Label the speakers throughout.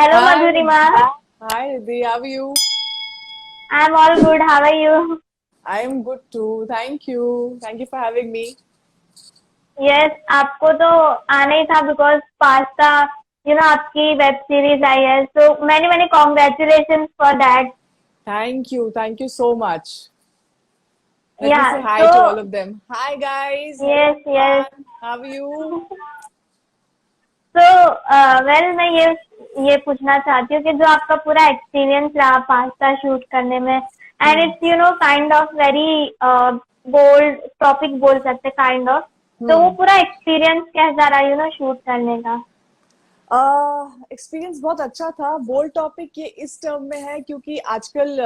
Speaker 1: Hello,
Speaker 2: Hi,
Speaker 1: Madhurima.
Speaker 2: hi Riddhi, how are you?
Speaker 1: I'm all good. How are you?
Speaker 2: I am good too. Thank you. Thank you for having me.
Speaker 1: Yes, आपको तो आना ही था because pasta, आपकी web series आई है. So many many congratulations for that.
Speaker 2: Thank you. Thank you so much. Let me say
Speaker 1: Yeah.
Speaker 2: hi to all
Speaker 1: So
Speaker 2: of them. Hi guys. Hello
Speaker 1: yes yes.
Speaker 2: everyone. How are you?
Speaker 1: So well मैं ये पूछना चाहती हूँ कि जो आपका पूरा experience रहा पास्ता शूट करने में and
Speaker 2: Hmm.
Speaker 1: It's kind of very bold topic बोल सकते काइंड ऑफ. तो वो
Speaker 2: Hmm.
Speaker 1: पूरा एक्सपीरियंस कैसा रहा शूट करने का.
Speaker 2: एक्सपीरियंस बहुत अच्छा था. बोल्ड टॉपिक ये इस टर्म में है क्योंकि आजकल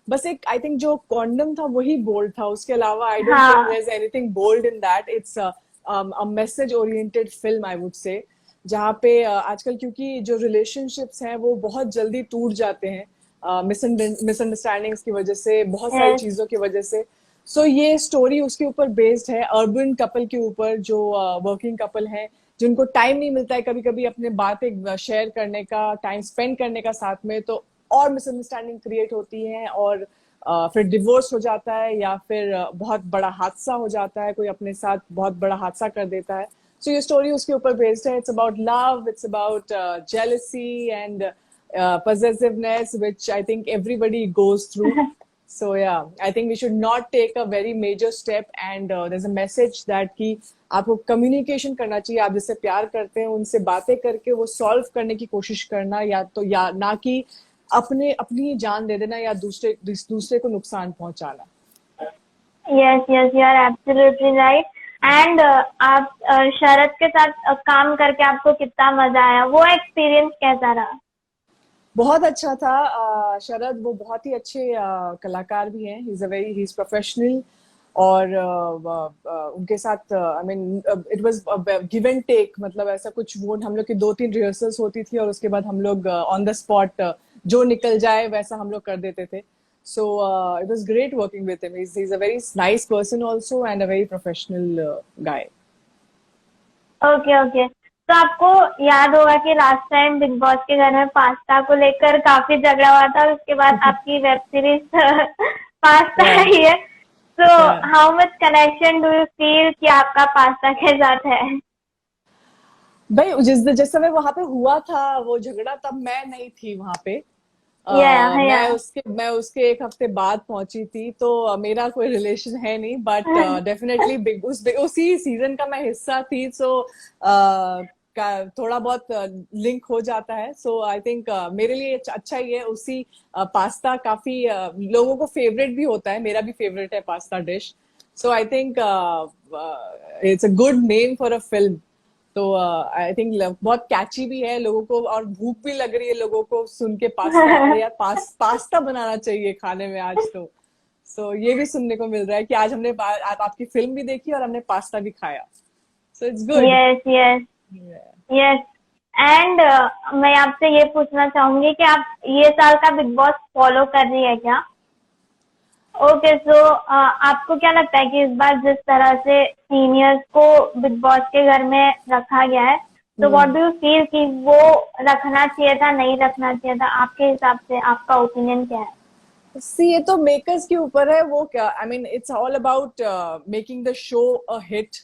Speaker 2: बस एक आई थिंक जो कॉन्डम था वही बोल्ड था. उसके अलावा आई डोंट थिंक देयर
Speaker 1: हाँ
Speaker 2: is anything bold in that. It's a message oriented film I would say. जहाँ पे आजकल क्योंकि जो रिलेशनशिप्स हैं वो बहुत जल्दी टूट जाते हैं मिसअंडरस्टैंडिंग्स की वजह से, बहुत सारी
Speaker 1: यस
Speaker 2: चीजों की वजह से. सो ये स्टोरी उसके ऊपर बेस्ड है, अर्बन कपल के ऊपर जो वर्किंग कपल है, जिनको टाइम नहीं मिलता है कभी कभी अपने बातें शेयर करने का, टाइम स्पेंड करने का साथ में. तो और मिसअंडरस्टैंडिंग क्रिएट होती है और फिर डिवोर्स हो जाता है या फिर बहुत बड़ा हादसा हो जाता है, कोई अपने साथ बहुत बड़ा हादसा कर देता है. सो ये स्टोरी उसके ऊपर बेस्ड है. It's about love, it's about jealousy and possessiveness, which I think everybody goes through. So yeah, I think we should not take a very major step, and there's a message that कि आपको communication करना चाहिए. आप जिससे प्यार करते हैं उनसे बातें करके वो सॉल्व करने की कोशिश करना, या ना कि अपने अपनी जान दे देना या दूसरे को नुकसान पहुंचाना.
Speaker 1: Yes yes you are absolutely right. And आप शरद के साथ काम करके आपको कितना मजा आया, वो एक्सपीरियंस कैसा रहा.
Speaker 2: बहुत अच्छा था. शरद वो बहुत ही अच्छे कलाकार भी हैं. He is professional. और उनके साथ I mean it was give and take. मतलब ऐसा कुछ वो हम लोग की 2-3 रिहर्सल्स होती थी और उसके बाद हम लोग ऑन द स्पॉट जो निकल जाए वैसा हम लोग कर देते थे. So it was great working with him. He is a very nice person also and a very professional guy.
Speaker 1: Okay okay. तो आपको याद होगा कि लास्ट टाइम बिग बॉस के घर में पास्ता को लेकर काफी झगड़ा हुआ था और उसके बाद आपकी वेब सीरीज पास्ता
Speaker 2: या
Speaker 1: आई है. तो
Speaker 2: या
Speaker 1: how much connection do you feel कि आपका पास्ता के साथ है.
Speaker 2: भाई जिस समय वहां पे हुआ था वो झगड़ा, तब मैं नहीं थी वहां पे.
Speaker 1: या या.
Speaker 2: मैं उसके एक हफ्ते बाद पहुंची थी. तो मेरा कोई रिलेशन है नहीं, बट डेफिनेटली उसी सीजन का मैं हिस्सा थी. सो थोड़ा बहुत लिंक हो जाता है. सो आई थिंक मेरे लिए अच्छा ही है. उसी पास्ता काफी लोगों को फेवरेट भी होता है. मेरा भी फेवरेट है pasta dish. So I think it's a good name for a film. तो आई थिंक बहुत कैची भी है लोगों को, और भूख भी लग रही है लोगों को सुन के पास्ता. अरे यार पास्ता बनाना चाहिए खाने में आज तो. सो ये भी सुनने को मिल रहा है कि आज हमने आपकी फिल्म भी देखी और हमने पास्ता भी खाया. So it's good.
Speaker 1: Yes yes yes. And मैं आपसे ये पूछना चाहूंगी कि आप ये साल का बिग बॉस फॉलो कर रही है क्या. ओके. सो आपको क्या लगता है कि इस बार जिस तरह से सीनियर्स को बिग बॉस के घर में रखा गया है, तो व्हाट डू यू फील कि वो रखना चाहिए था, नहीं रखना चाहिए था, आपके हिसाब से आपका ओपिनियन क्या है.
Speaker 2: सी ये तो मेकर्स के ऊपर है. वो क्या I mean it's all about making the show a hit.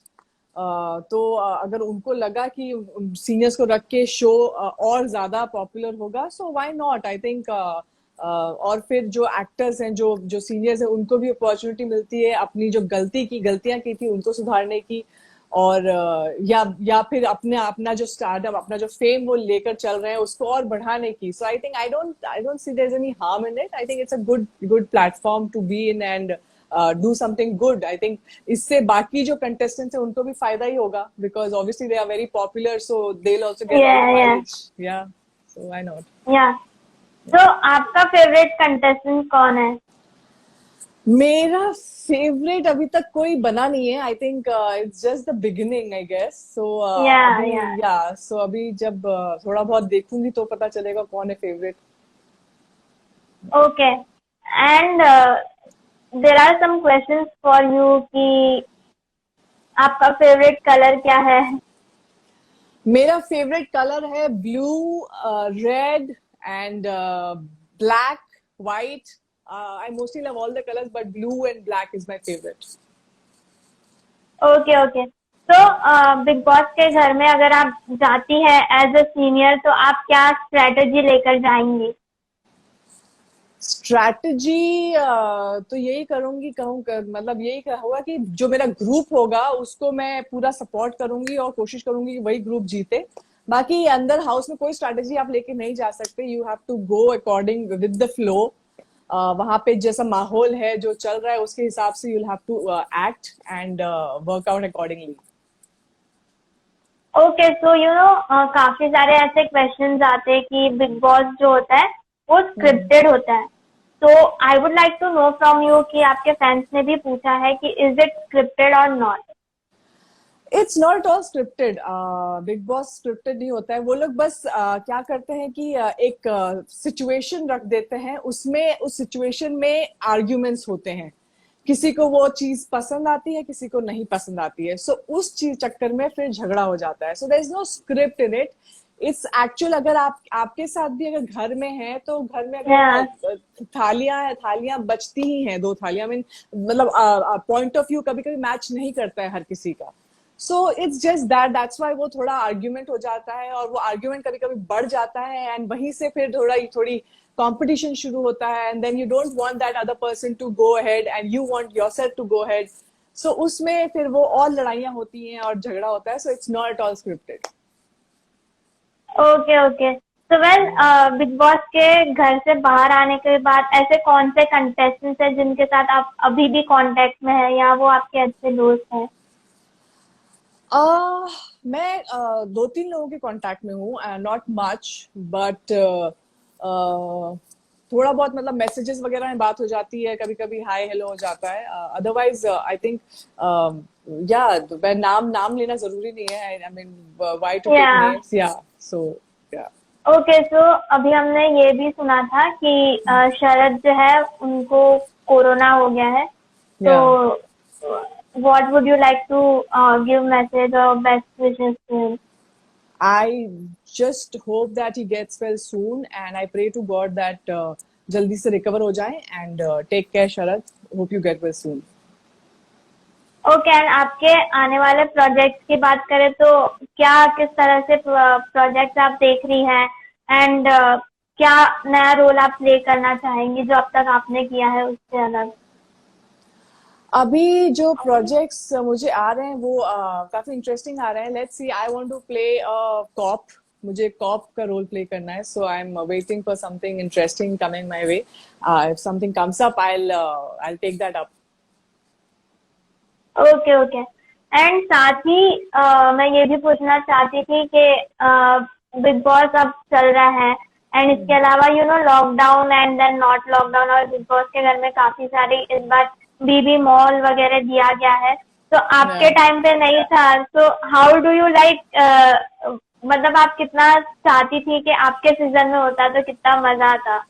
Speaker 2: तो अगर उनको लगा कि सीनियर्स को रख के शो और ज्यादा पॉपुलर होगा, so why not. I think और फिर जो एक्टर्स हैं, जो जो सीनियर्स हैं, उनको भी अपॉर्चुनिटी मिलती है अपनी जो गलतियां की थी उनको सुधारने की. और या फिर अपने अपना जो स्टार्टअप, अपना जो फेम वो लेकर चल रहे हैं उसको और बढ़ाने की. So I think I don't see there is any harm in it. I think it's a good good platform to be in and do something good. I think इससे बाकी जो कंटेस्टेंट्स हैं उनको भी फायदा ही होगा, because obviously they are very popular. So they will also get all the
Speaker 1: yeah yeah
Speaker 2: mileage. या सो व्हाई नॉट.
Speaker 1: या. तो आपका फेवरेट कंटेस्टेंट कौन है.
Speaker 2: मेरा फेवरेट अभी तक कोई बना नहीं है. I think it's just the beginning I guess. So
Speaker 1: yeah
Speaker 2: अभी
Speaker 1: या.
Speaker 2: या सो अभी जब थोड़ा बहुत देखूंगी तो पता चलेगा कौन है favourite.
Speaker 1: Okay. And there are some questions for you कि आपका फेवरेट कलर क्या है.
Speaker 2: मेरा फेवरेट कलर है blue, red and black, white. I mostly love all the colours but blue and black is my favourite.
Speaker 1: Okay okay. तो Bigg Boss के घर में अगर आप जाती है एज अ सीनियर, तो आप क्या स्ट्रेटेजी लेकर जाएंगी?
Speaker 2: स्ट्रैटेजी तो यही करूंगी, मतलब यही होगा कि जो मेरा ग्रुप होगा उसको मैं पूरा सपोर्ट करूंगी और कोशिश करूंगी कि वही ग्रुप जीते. बाकी अंदर हाउस में कोई स्ट्रैटेजी आप लेके नहीं जा सकते. You have to go according with the flow. वहां पे जैसा माहौल है, जो चल रहा है, उसके हिसाब से you have to act and work out accordingly.
Speaker 1: Okay. So काफी सारे ऐसे क्वेश्चंस आते हैं कि बिग बॉस जो होता है वो स्क्रिप्टेड होता है. तो I would like to know from you कि आपके फैंस ने भी पूछा है कि इज इट स्क्रिप्टेड और not?
Speaker 2: It's not all scripted. Bigg Boss scripted नहीं होता है. वो लोग बस क्या करते हैं कि एक सिचुएशन रख देते हैं, उसमें उस सिचुएशन में आर्ग्यूमेंट्स होते हैं. किसी को वो चीज पसंद आती है, किसी को नहीं पसंद आती है. सो उस चीज चक्कर में फिर झगड़ा हो जाता है. So there is no script in it. It's actual. अगर आपके साथ भी अगर घर में है, तो घर में अगर थालियां बचती ही हैं, 2 थालियां में, मतलब पॉइंट ऑफ व्यू कभी कभी मैच नहीं करता है हर किसी का. So it's just that's why वो थोड़ा आर्ग्यूमेंट हो जाता है, और वो आर्ग्यूमेंट कभी कभी बढ़ जाता है, एंड वहीं से फिर थोड़ी कंपटीशन शुरू होता है, and then you don't want that other person to go ahead and you want yourself to go ahead. So उसमें फिर वो और लड़ाइयां होती हैं और झगड़ा होता है. So it's not at all scripted.
Speaker 1: Okay okay. तो वेल, बिग बॉस के घर से बाहर आने के बाद ऐसे कौन से कंटेस्टेंट्स हैं जिनके साथ आप अभी भी कांटेक्ट में है, या वो आपके अच्छे दोस्त हैं?
Speaker 2: मैं 2-3 लोगों के कांटेक्ट में हूँ. नॉट मच, बट थोड़ा बहुत, मतलब मैसेजेस वगैरह में बात हो जाती है, कभी कभी हाय हेलो हो जाता है. अदरवाइज आई थिंक या मैं नाम लेना जरूरी नहीं है. I mean why to take names. Yeah so या.
Speaker 1: ओके. सो अभी हमने ये भी सुना था कि शरद जो है उनको कोरोना हो गया है. तो what would you like to give message or best wishes to him?
Speaker 2: I just hope that he gets well soon, and I pray to God that जल्दी से रिकवर हो जाए. and take care Sharad. Hope you get well soon.
Speaker 1: Okay. And आपके आने वाले projects की बात करें तो क्या किस तरह से प्रोजेक्ट्स आप देख रही हैं, एंड क्या नया रोल आप प्ले करना चाहेंगी जो अब तक आपने किया है उससे अलग?
Speaker 2: अभी जो प्रोजेक्ट्स मुझे आ रहे हैं वो काफी इंटरेस्टिंग आ रहे हैं. Let's see. I want to play cop. मुझे कॉप का रोल प्ले करना है. So I am waiting for something interesting coming my way. If something comes up, I'll take that up.
Speaker 1: Okay okay. And साथ ही मैं ये भी पूछना चाहती थी कि बिग बॉस अब चल रहा है, एंड इसके अलावा lockdown and then not lockdown, और बिग बॉस के घर में काफी सारी इस बार बीबी मॉल वगैरह दिया गया है. तो आपके टाइम पे नहीं था. So how do you like, मतलब आप कितना चाहती थी कि आपके सीजन में होता तो कितना मजा आता?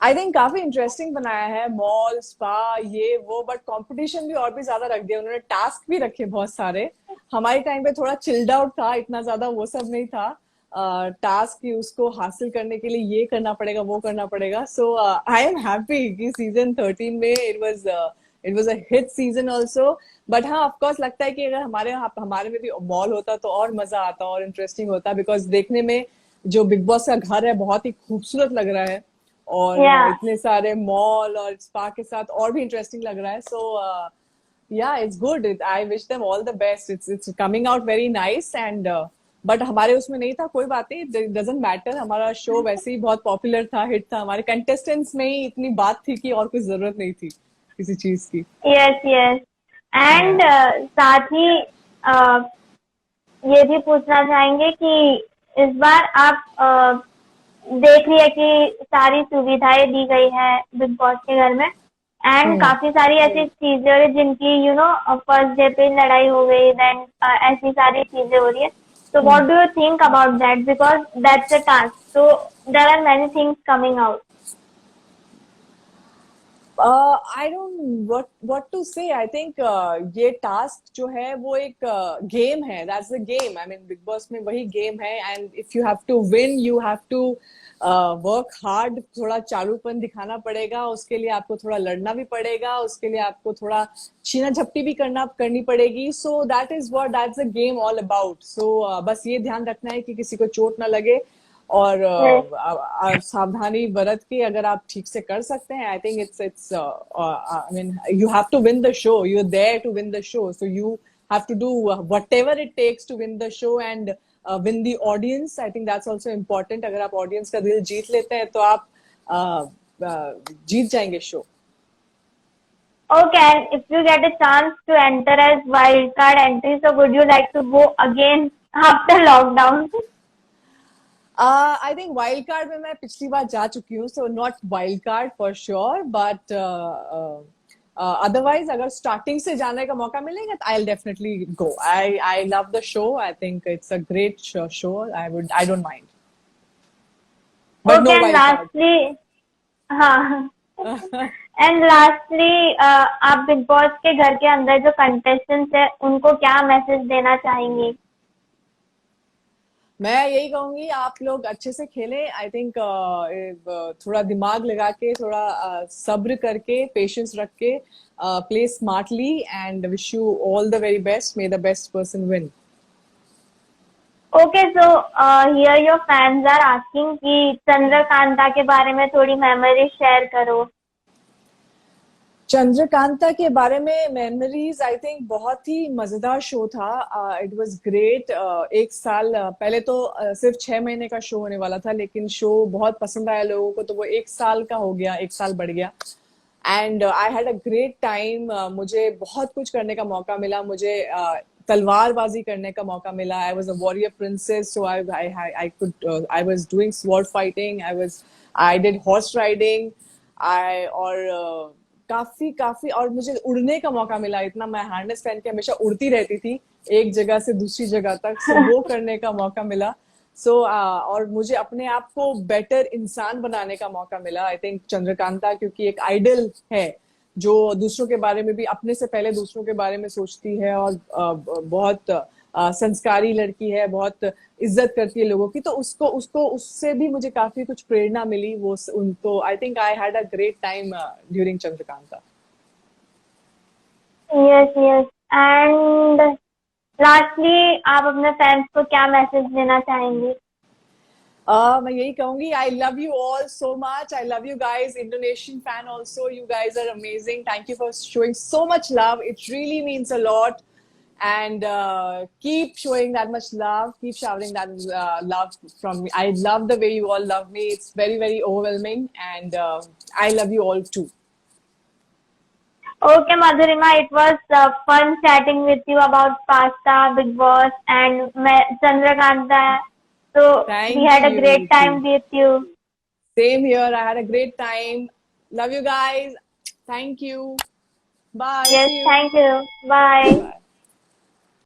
Speaker 2: आई थिंक काफी इंटरेस्टिंग बनाया है. मॉल, स्पा, ये वो, बट कंपटीशन भी और भी ज्यादा रख दिया उन्होंने. टास्क भी रखे बहुत सारे. हमारे टाइम पे थोड़ा चिल्ड आउट था, इतना ज्यादा वो सब नहीं था. टास्क की उसको हासिल करने के लिए ये करना पड़ेगा, वो करना पड़ेगा. सो आई एम हैप्पी कि सीजन 13 में it was a hit season also. But हाँ, ऑफकोर्स लगता है कि अगर हमारे में भी मॉल होता तो और मजा आता और इंटरेस्टिंग होता. बिकॉज देखने में जो बिग बॉस का घर है बहुत ही खूबसूरत लग रहा है, और इतने सारे मॉल और स्पा के साथ और भी इंटरेस्टिंग लग रहा है. सो या, it's good. I wish them all the best. It's coming out very nice. And but हमारे उसमें नहीं था, कोई बात नहीं. It doesn't matter. हमारा शो वैसे ही बहुत पॉपुलर था, हिट था. हमारे कंटेस्टेंट्स में ही इतनी बात थी कि और कुछ जरूरत नहीं थी किसी चीज की.
Speaker 1: Yes yes. एंड साथ ही ये भी पूछना चाहेंगे कि इस बार आप देख रही है कि सारी सुविधाएं दी गई है बिग बॉस के घर में, एंड काफी सारी ऐसी चीजें हो रही जिनकी फर्स्ट डे पे लड़ाई हो गई, देन ऐसी सारी चीजें हो रही है. So what do you think about that? Because that's a task. So there are many things coming out.
Speaker 2: I don't what to say. I think ये टास्क जो है वो एक गेम है. That's the game. I mean, big boss में वही game है. And if you have to win, you have to work hard. थोड़ा चालूपन दिखाना पड़ेगा. उसके लिए आपको थोड़ा लड़ना भी पड़ेगा. उसके लिए आपको थोड़ा छीना झपटी भी करनी पड़ेगी. So that's the game all about. So बस ये ध्यान रखना है कि किसी को चोट ना लगे. और सावधानी बरत के अगर आप ठीक से कर सकते हैं, I think it's I mean you have to win the show. You are there to win the show, so you have to do whatever it takes to win the show and win the audience. I think that's also important. अगर आप audience का दिल जीत लेते हैं तो आप जीत जाएंगे show.
Speaker 1: Okay, and if you get a chance to enter as wild card entry, so would you like to go again after lockdown?
Speaker 2: I think wild card में मैं पिछली बार जा चुकी हूँ, so not wild card for sure. But otherwise अगर starting से जाने का मौका मिलेगा तो I will definitely go. I love the show. I think it's a great show. I don't mind. But no wild card.
Speaker 1: हाँ. एंड लास्टली आप Bigg Boss के घर के अंदर जो कंटेस्टेंट्स है उनको क्या मैसेज देना चाहेंगे?
Speaker 2: मैं यही कहूंगी आप लोग अच्छे से खेलें. आई थिंक थोड़ा दिमाग लगा के, थोड़ा सब्र करके, पेशेंस रख के play smartly and wish you all the very best. May the best person win.
Speaker 1: Okay, so here your fans are asking कि चंद्रकांता के बारे में थोड़ी मेमोरी शेयर करो.
Speaker 2: चंद्रकांता के बारे में मेमोरीज, आई थिंक बहुत ही मजेदार शो था. It was great. एक साल पहले तो सिर्फ 6 महीने का शो होने वाला था, लेकिन शो बहुत पसंद आया लोगों को, तो वो 1 साल का हो गया, 1 साल बढ़ गया. And I had a great time. मुझे बहुत कुछ करने का मौका मिला. मुझे तलवारबाजी करने का मौका मिला. I was a warrior princess, so I was doing sword fighting. I did horse riding. और काफी और मुझे उड़ने का मौका मिला. इतना मैं हार्नेस पहन के हमेशा उड़ती रहती थी एक जगह से दूसरी जगह तक. सो वो करने का मौका मिला. सो और मुझे अपने आप को बेटर इंसान बनाने का मौका मिला. आई थिंक चंद्रकांता क्योंकि एक आइडल है जो दूसरों के बारे में भी, अपने से पहले दूसरों के बारे में सोचती है और बहुत संस्कारी लड़की है, बहुत इज्जत करती है लोगों की. तो उसको उससे भी मुझे काफी कुछ प्रेरणा मिली. वो उनको आई think I had a great time during Chandrakanta.
Speaker 1: Yes yes. And lastly आप अपने फैंस को क्या मैसेज देना चाहेंगे?
Speaker 2: मैं यही कहूंगी, I love you all so much. I love you guys. Indonesian fan also, you guys are amazing. Thank you for showing so much love. It really means a lot. And keep showing that much love. Keep showering that love from me. I love the way you all love me. It's very, very overwhelming. And I love you all too.
Speaker 1: Okay, Madhurima, it was fun chatting with you about Pasta, Big Boss, and Chandrakanta. So we had a great time with you.
Speaker 2: Same here. I had a great time. Love you guys. Thank you. Bye.
Speaker 1: Yes, thank you. Bye. Bye.